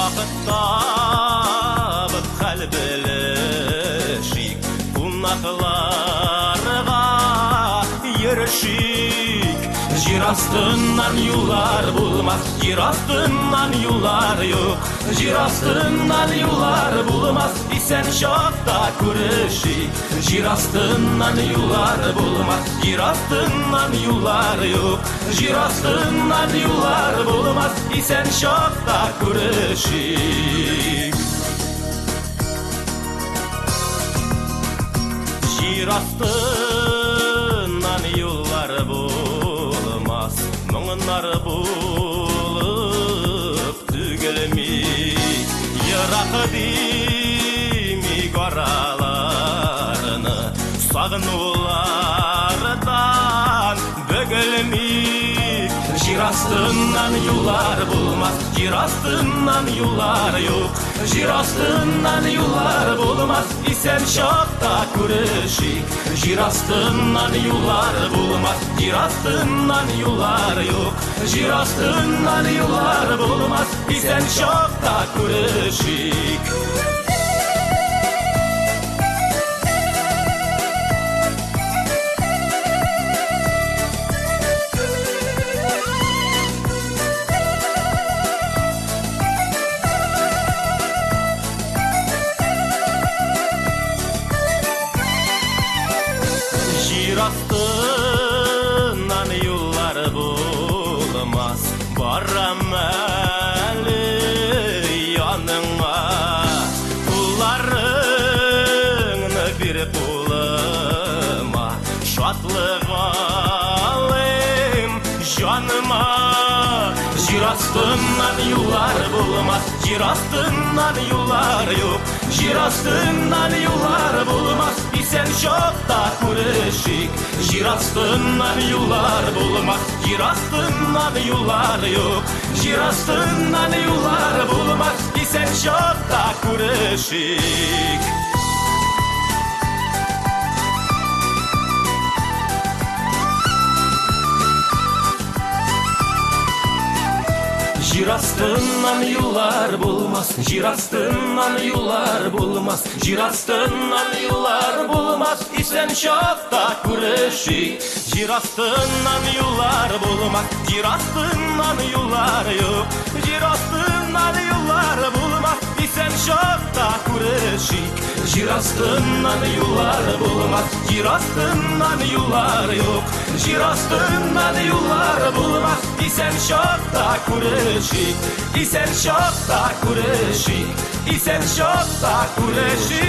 Вакытта бит калбелешик, Кунакыларга ерешик. Жер астынан юлар булмас, жер астынан юлар юк. Жер астынан юлар булмас, исән чакта күрешик. Жер астынан юлар булмас, жер астынан юлар юк. Жер астынан юлар булмас, исән чакта күрешик. Жер астынан юлар булмас, моңнар булып түгелми. Йырак димик араларны, сагынулардан бөгелми. Жер астынан юлар булмас, жер астынан юлар юк. Жер астынан юлар булмас, исән чакта күрешик. Жер астынан юлар булмас, жер астынан юлар юк. Жер астынан юлар булмас, исән чакта күрешик. Жер астынан юлар булмас, барам әле яныңа. Кулларыңны бир кулыма, шатлык алыйм җаныма. Жер астынан юлар булмас, жер астынан юлар юк. Жер астынан юлар булмас, исән чакта күрешик. Жер астынан юлар булмас, жер астынан юлар юк. Жер астынан юлар булмас, исән чакта күрешик. Жер астынан юлар булмас, жер астынан юлар булмас. Жер астынан юлар булмас, исән чакта күрешик. Жер астынан юлар булмас, жер астынан юлар юк. Жер астынан юлар булмас, исән чакта күрешик. Жер астынан юлар булмас, жер астынан юлар юк. Жер астынан юлар булмас, исән чакта күрешик. Исән чакта күрешик, исән чакта күрешик.